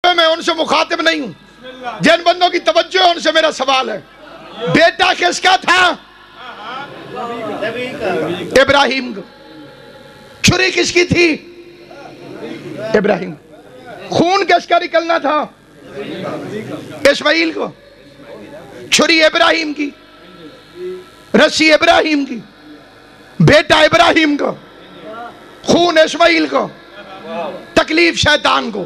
پہ میں ان سے مخاطب نہیں ہوں. جن بندوں کی توجہ ہے ان سے میرا سوال ہے. بیٹا کس کا تھا؟ ابراہیم کا. چھری کس کی تھی؟ ابراہیم. خون کس کا نکلنا تھا؟ اسماعیل کو. چھری ابراہیم کی، رسی ابراہیم کی، بیٹا ابراہیم کو، خون اسماعیل کو، تکلیف شیطان کو.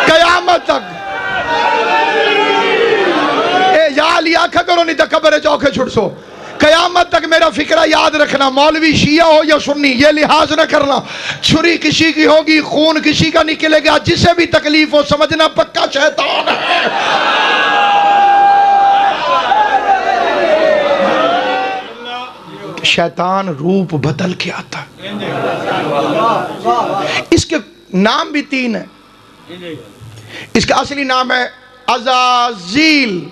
قیامت تک اے یا لیا کھا کرو نہیں تکبر چوکے چھڑ سو. قیامت تک میرا فکرہ یاد رکھنا، مولوی شیعہ ہو یا سنی یہ لحاظ نہ کرنا. چھری کسی کی ہوگی، خون کسی کا نکلے گا، جسے بھی تکلیف ہو سمجھنا پکا شیطان ہے. شیطان روپ بدل کے آتا. اس کے نام بھی تین ہیں. اس کا اصلی نام ہے عزازیل.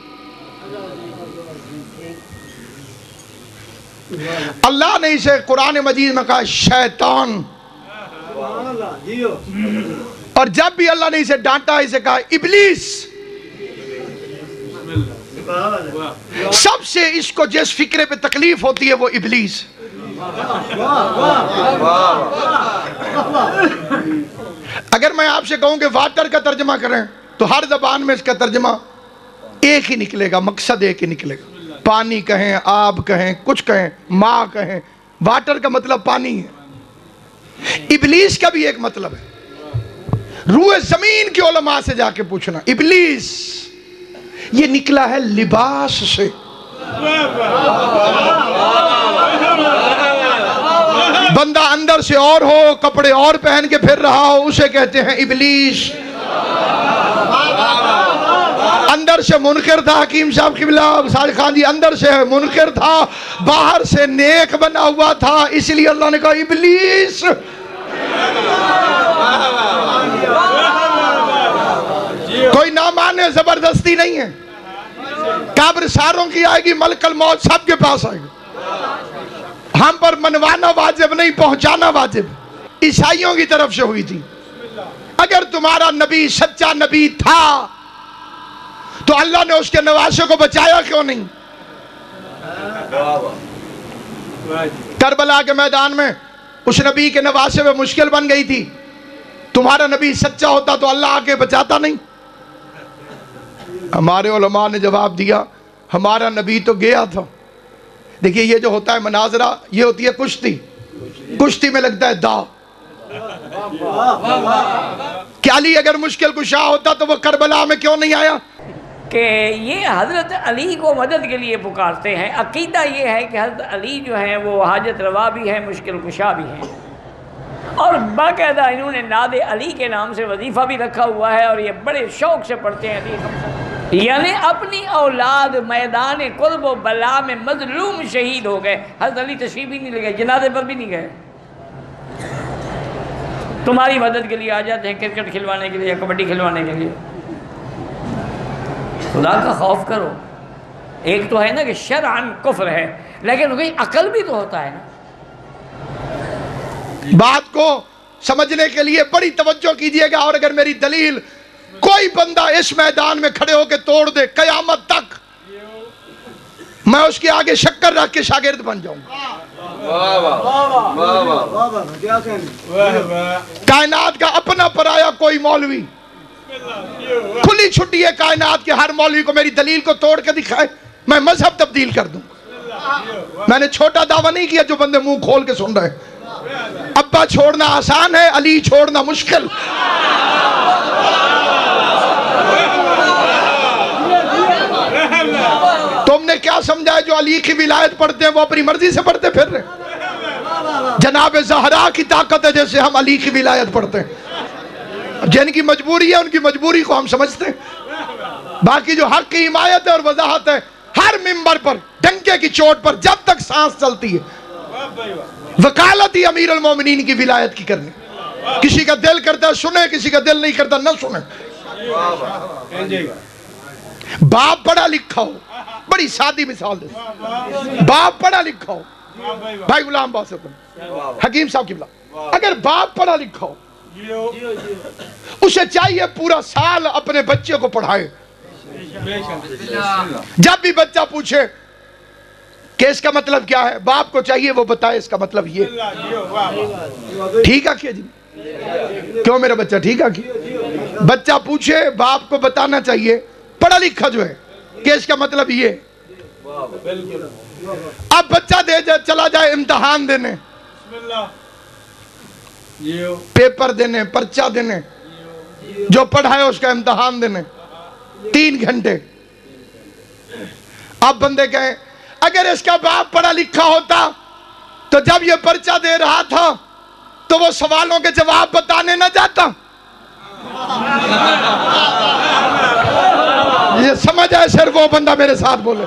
اللہ نے اسے قرآن مجید میں کہا شیطان، اور جب بھی اللہ نے اسے ڈانٹا اسے کہا ابلیس. سب سے اس کو جس فکرے پہ تکلیف ہوتی ہے وہ ابلیس. اگر میں آپ سے کہوں کہ واٹر کا ترجمہ کریں تو ہر زبان میں اس کا ترجمہ ایک ہی نکلے گا، مقصد ایک ہی نکلے گا. پانی کہیں، آب کہیں، کچھ کہیں، ماں کہیں، واٹر کا مطلب پانی ہے. ابلیس کا بھی ایک مطلب ہے. روح زمین کے علماء سے جا کے پوچھنا، ابلیس یہ نکلا ہے لباس سے. بندہ اندر سے اور ہو، کپڑے اور پہن کے پھر رہا ہو، اسے کہتے ہیں ابلیس. اندر سے منکر تھا، حکیم صاحب قبلہ ساجد خان جی اندر سے منکر تھا، باہر سے نیک بنا ہوا تھا، اس لیے اللہ نے کہا ابلیس. کوئی نہ مانے زبردستی نہیں ہے. قبر ساروں کی آئے گی، ملک الموت سب کے پاس آئے گی. ہم پر منوانا واجب نہیں، پہنچانا واجب. عیسائیوں کی طرف سے ہوئی تھی. اگر تمہارا نبی سچا نبی تھا تو اللہ نے اس کے نواسے کو بچایا کیوں نہیں؟ کربلا کے میدان میں اس نبی کے نواسے میں مشکل بن گئی تھی. تمہارا نبی سچا ہوتا تو اللہ آگے بچاتا نہیں؟ ہمارے علماء نے جواب دیا ہمارا نبی تو گیا تھا. دیکھیے یہ جو ہوتا ہے مناظرہ، یہ ہوتی ہے کشتی. کشتی میں لگتا ہے دا. کہ علی اگر مشکل کشا ہوتا تو وہ کربلا میں کیوں نہیں آیا؟ کہ یہ حضرت علی کو مدد کے لیے پکارتے ہیں. عقیدہ یہ ہے کہ حضرت علی جو ہیں وہ حاجت روا بھی ہیں، مشکل کشا بھی ہیں، اور باقاعدہ انہوں نے ناد علی کے نام سے وظیفہ بھی رکھا ہوا ہے، اور یہ بڑے شوق سے پڑھتے ہیں علی. یعنی اپنی اولاد میدان قرب و بلا میں مظلوم شہید ہو گئے. حضرت علی تشریف بھی نہیں لے گئے، جنازے پر بھی نہیں گئے. تمہاری مدد کے لیے آ جاتے ہیں، کرکٹ کھلوانے کے لیے، کبڈی کھلوانے کے لیے. خدا کا خوف کرو. ایک تو ہے نا کہ شرعاً کفر ہے، لیکن کوئی عقل بھی تو ہوتا ہے نا. بات کو سمجھنے کے لیے بڑی توجہ کیجئے گا. اور اگر میری دلیل کوئی بندہ اس میدان میں کھڑے ہو کے توڑ دے قیامت تک، میں اس کے آگے شکر رکھ کے شاگرد بن جاؤں گا. کائنات کا اپنا پرایا کوئی مولوی، کھلی چھٹی ہے کائنات کے ہر مولوی کو میری دلیل کو توڑ کے دکھائے، میں مذہب تبدیل کر دوں. میں نے چھوٹا دعویٰ نہیں کیا جو بندے منہ کھول کے سن رہے. ابا چھوڑنا آسان ہے، علی چھوڑنا مشکل. تم نے کیا سمجھا ہے جو علی کی ولایت پڑھتے ہیں وہ اپنی مرضی سے پڑھتے پھر رہے؟ جناب زہرا کی طاقت ہے جیسے ہم علی کی ولایت پڑھتے ہیں. جن کی مجبوری ہے ان کی مجبوری کو ہم سمجھتے ہیں. باقی جو حق کی حمایت ہے اور وضاحت ہے، ہر منبر پر ڈنکے کی چوٹ پر جب تک سانس چلتی ہے وکالت ہی امیر المومنین کی ولایت کی کرنی. کسی کا دل کرتا ہے سنے، کسی کا دل نہیں کرتا نہ سنے. باپ پڑھا لکھا ہو، بڑی سادی مثال دے، باپ پڑھا لکھا ہو، بھائی غلام باسط حکیم صاحب قبلہ اگر باپ پڑھا لکھا ہو اسے چاہیے پورا سال اپنے بچے کو پڑھائے. جب بھی بچہ پوچھے کہ اس کا مطلب کیا ہے، باپ کو چاہیے وہ بتائے اس کا مطلب یہ. ٹھیک ہے کیا جی؟ کیوں میرا بچہ ٹھیک ہے کیا؟ بچہ پوچھے باپ کو بتانا چاہیے پڑھا لکھا جو ہے کہ اس کا مطلب یہ. اب بچہ چلا جائے امتحان دینے، پیپر دینے، پرچہ دینے، جو پڑھا ہے اس کا امتحان دینے 3 گھنٹے. اب بندے کہیں اگر اس کا باپ پڑھا لکھا ہوتا تو جب یہ پرچہ دے رہا تھا تو وہ سوالوں کے جواب بتانے نہ جاتا. یہ سمجھ آئے صرف وہ بندہ میرے ساتھ بولے.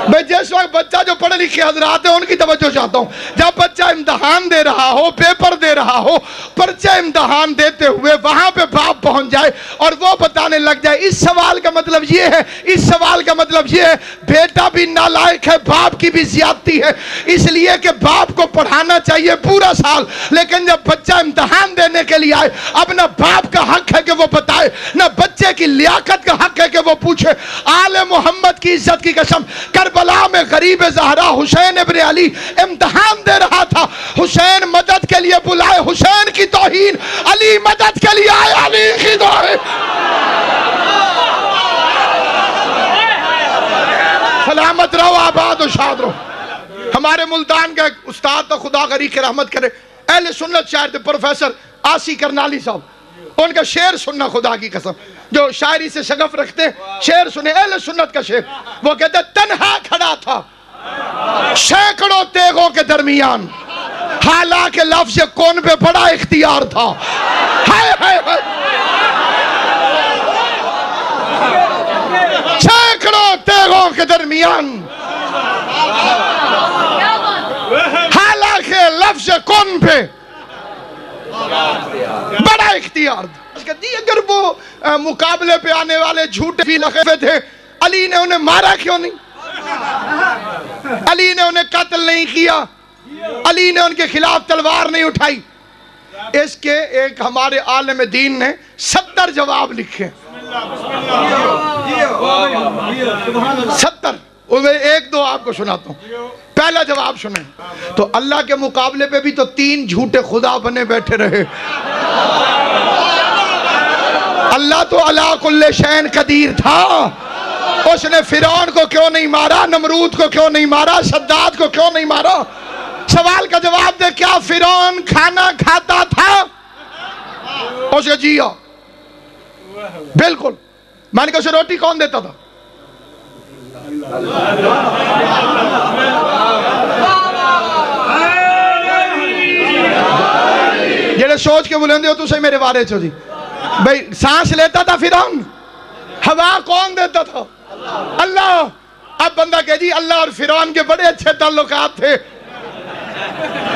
میں جس وقت بچہ جو پڑھے لکھے حضرات ہیں ان کی توجہ چاہتا ہوں، جب بچہ امتحان دے رہا ہو، پیپر دے رہا ہو، پرچہ امتحان دیتے ہوئے وہاں پہ باپ پہنچ جائے اور وہ بتانے لگ جائے اس سوال کا مطلب یہ ہے، اس سوال کا مطلب یہ ہے، بیٹا بھی نالائق ہے، باپ کی بھی زیادتی ہے. اس لیے کہ باپ کو پڑھانا چاہیے پورا سال، لیکن جب بچہ امتحان دینے کے لیے آئے اب نہ باپ کا حق ہے کہ وہ بتائے، نہ بچے کی لیاقت کا حق ہے کہ وہ پوچھے. آل محمد کی عزت کی قسم، کربلا میں غریب زہرا حسین ابن علی امتحان دے رہا تھا. حسین مدد کے لیے بلائے، حسین کی توہین، علی مدد کے لیے آئے، علی کی توہین. سلامت رہو، آباد و شاد رہو. ہمارے ملتان کا ایک استاد تو خدا غریق رحمت کرے، اہل سنت شاعر تھے، پروفیسر آسی کرنالی صاحب. ان کا شعر سننا خدا کی قسم، جو شاعری سے شغف رکھتے ہیں شعر سنے، اہل سنت کا شعر. وہ کہتے تنہا کھڑا تھا سینکڑوں تیغوں کے درمیان، حالانکہ لفظ کون پہ بڑا اختیار تھا. ہائے ہائے ہائے، سینکڑوں تیغوں کے درمیان حالانکہ لفظ کون پہ بڑا اختیار تھا. اگر وہ مقابلے پہ آنے والے جھوٹے بھی لخے تھے، علی نے انہیں مارا کیوں نہیں؟ علی نے انہیں قتل نہیں کیا، علی نے ان کے خلاف تلوار نہیں اٹھائی. اس کے ایک ہمارے عالم دین نے 70 جواب لکھے، 70. میں 1-2 آپ کو سناتا ہوں. پہلا جواب سنیں تو اللہ کے مقابلے پہ بھی تو 3 جھوٹے خدا بنے بیٹھے رہے. اللہ تو علی کل شیء قدیر تھا، اس نے فرعون کو کیوں نہیں مارا، نمرود کو کیوں نہیں مارا، شداد کو کیوں نہیں مارا؟ سوال کا جواب دے، کیا فرعون کھانا کھاتا تھا؟ اس نے جی ہاں بالکل. میں نے کہا اسے روٹی کون دیتا تھا؟ جڑے سوچ کے بلندے ہو تو سے میرے بارے چو جی. بھئی سانس لیتا تھا فرعون؟ ہوا کون دیتا تھا؟ اللہ. اب بندہ کہ جی اللہ اور فرعون کے بڑے اچھے تعلقات تھے،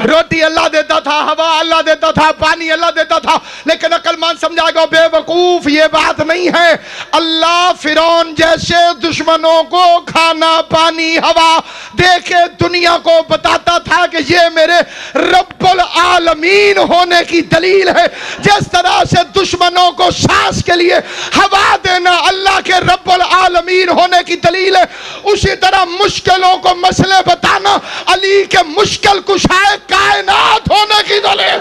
روٹی اللہ دیتا تھا، ہوا اللہ دیتا تھا، پانی اللہ دیتا تھا. لیکن عقل مند سمجھا گا بے وقوف، یہ بات نہیں ہے. اللہ فرعون جیسے دشمنوں کو کھانا، پانی، ہوا دے کے دنیا کو بتاتا تھا کہ یہ میرے رب العالمین ہونے کی دلیل ہے. جس طرح سے دشمنوں کو سانس کے لیے ہوا دینا اللہ کے رب العالمین ہونے کی دلیل ہے، اسی طرح مشکلوں کو مسئلے بتانا علی کے مشکل کشائے کائنات ہونے کی دلیل.